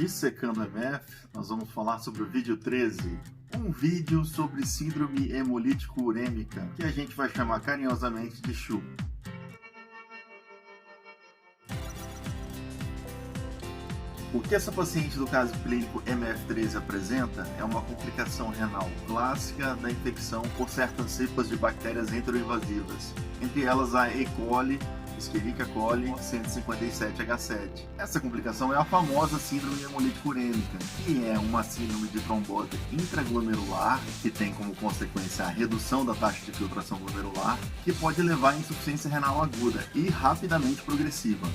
Dissecando MF, nós vamos falar sobre o vídeo 13, um vídeo sobre síndrome hemolítico urêmica, que a gente vai chamar carinhosamente de CHU. O que essa paciente do caso clínico MF13 apresenta é uma complicação renal clássica da infecção por certas cepas de bactérias enteroinvasivas, entre elas a E. coli, Escherichia coli 157H7. Essa complicação é a famosa síndrome hemolítica urêmica, que é uma síndrome de trombose intraglomerular, que tem como consequência a redução da taxa de filtração glomerular, que pode levar à insuficiência renal aguda e rapidamente progressiva.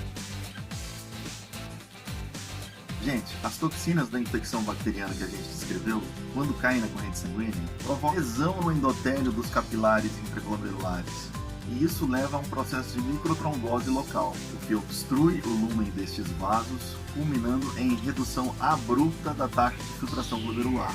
Gente, as toxinas da infecção bacteriana que a gente descreveu, quando caem na corrente sanguínea, provocam lesão no endotélio dos capilares intraglomerulares. E isso leva a um processo de microtrombose local, o que obstrui o lúmen destes vasos, culminando em redução abrupta da taxa de filtração glomerular.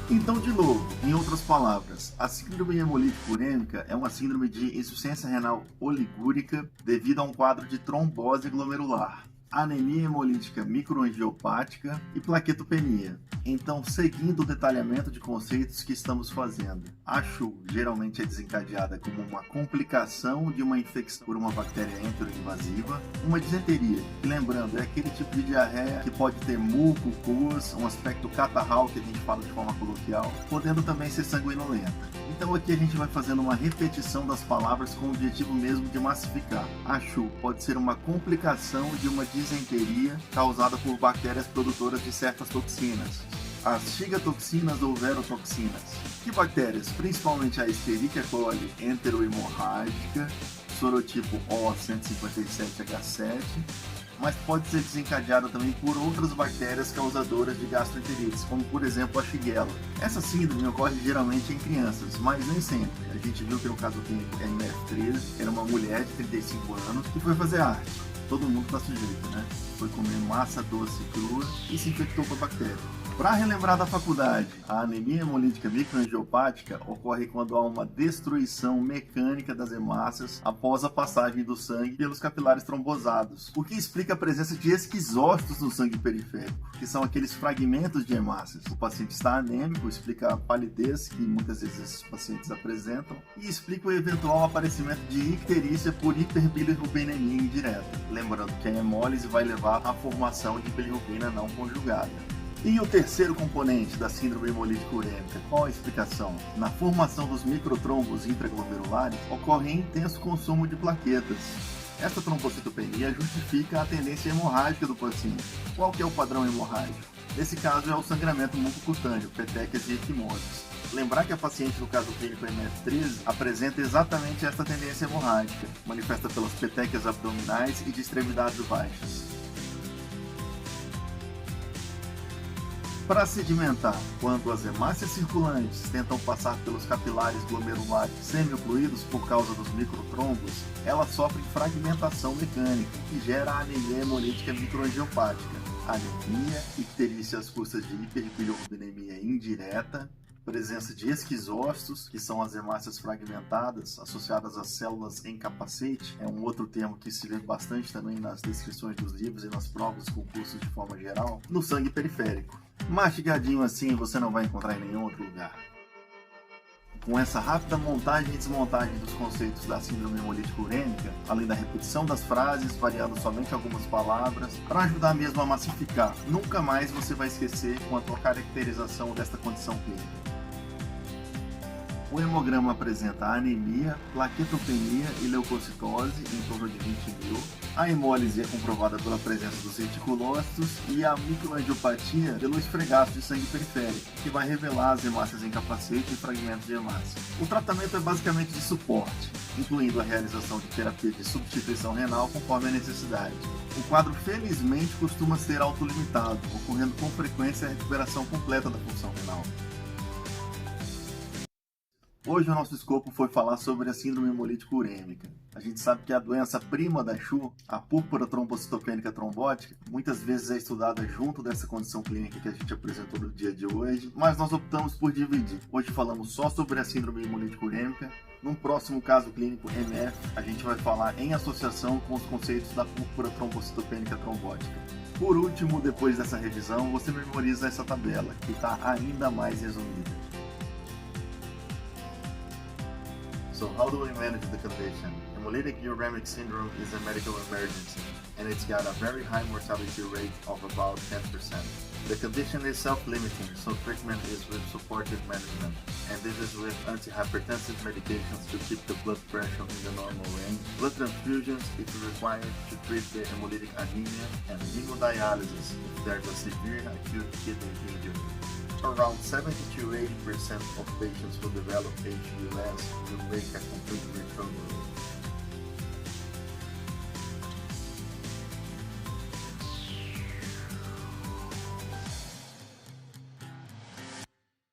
Então, de novo, em outras palavras, a síndrome hemolítica urêmica é uma síndrome de insuficiência renal oligúrica devido a um quadro de trombose glomerular, anemia hemolítica microangiopática e plaquetopenia. Então, seguindo o detalhamento de conceitos que estamos fazendo, a CHU geralmente é desencadeada como uma complicação de uma infecção por uma bactéria enteroinvasiva, uma disenteria, que lembrando, é aquele tipo de diarreia que pode ter muco, pus, um aspecto catarral que a gente fala de forma coloquial, podendo também ser sanguinolenta. Então aqui a gente vai fazendo uma repetição das palavras com o objetivo mesmo de massificar. A CHU pode ser uma complicação de uma disenteria causada por bactérias produtoras de certas toxinas, as xigatoxinas ou verotoxinas. Que bactérias? Principalmente a Escherichia coli enterohemorrágica, sorotipo O157H7, mas pode ser desencadeada também por outras bactérias causadoras de gastroenterites, como por exemplo a Shigella. Essa síndrome ocorre geralmente em crianças, mas nem sempre. A gente viu que no caso clínico MF13 era uma mulher de 35 anos que foi fazer arte. Todo mundo está sujeito, né? Foi comer massa doce crua e se infectou com a bactéria. Para relembrar da faculdade, a anemia hemolítica microangiopática ocorre quando há uma destruição mecânica das hemácias após a passagem do sangue pelos capilares trombosados, o que explica a presença de esquizócitos no sangue periférico, que são aqueles fragmentos de hemácias. O paciente está anêmico, explica a palidez que muitas vezes esses pacientes apresentam, e explica o eventual aparecimento de icterícia por hiperbilirrubinemia indireta, lembrando que a hemólise vai levar à formação de bilirrubina não conjugada. E o terceiro componente da síndrome hemolítica urêmica, qual a explicação? Na formação dos microtrombos intraglomerulares, ocorre intenso consumo de plaquetas. Essa trombocitopenia justifica a tendência hemorrágica do paciente. Qual que é o padrão hemorrágico? Nesse caso é o sangramento mucocutâneo, petequias e equimoses. Lembrar que a paciente no caso clínico MF13 apresenta exatamente esta tendência hemorrágica, manifesta pelas petequias abdominais e de extremidades baixas. Para sedimentar, quando as hemácias circulantes tentam passar pelos capilares glomerulares semi-ocluídos por causa dos microtrombos, elas sofrem fragmentação mecânica, que gera a anemia hemolítica microangiopática, anemia, icterícia às custas de hiperbilirrubinemia indireta, presença de esquizócitos, que são as hemácias fragmentadas associadas às células em capacete, é um outro termo que se vê bastante também nas descrições dos livros e nas provas dos concursos de forma geral, no sangue periférico. Mastigadinho assim você não vai encontrar em nenhum outro lugar. Com essa rápida montagem e desmontagem dos conceitos da síndrome hemolítica urêmica, além da repetição das frases, variando somente algumas palavras, para ajudar mesmo a massificar, nunca mais você vai esquecer quanto à caracterização desta condição clínica. O hemograma apresenta anemia, plaquetopenia e leucocitose em torno de 20.000. A hemólise é comprovada pela presença dos reticulócitos e a microangiopatia pelo esfregaço de sangue periférico, que vai revelar as hemácias em capacete e fragmentos de hemácia. O tratamento é basicamente de suporte, incluindo a realização de terapia de substituição renal conforme a necessidade. O quadro felizmente costuma ser autolimitado, ocorrendo com frequência a recuperação completa da função renal. Hoje o nosso escopo foi falar sobre a síndrome hemolítica urêmica. A gente sabe que a doença prima da CHU, a púrpura trombocitopênica trombótica, muitas vezes é estudada junto dessa condição clínica que a gente apresentou no dia de hoje, mas nós optamos por dividir. Hoje falamos só sobre a síndrome hemolítica urêmica. Num próximo caso clínico MF, a gente vai falar em associação com os conceitos da púrpura trombocitopênica trombótica. Por último, depois dessa revisão, você memoriza essa tabela, que está ainda mais resumida. So how do we manage the condition? Hemolytic uremic syndrome is a medical emergency, and it's got a very high mortality rate of about 10%. The condition is self-limiting, so treatment is with supportive management, and this is with antihypertensive medications to keep the blood pressure in the normal range, blood transfusions if required to treat the hemolytic anemia, and hemodialysis if there's a severe acute kidney injury. Around 70 to 80% of patients who develop HUS will make a complete recovery.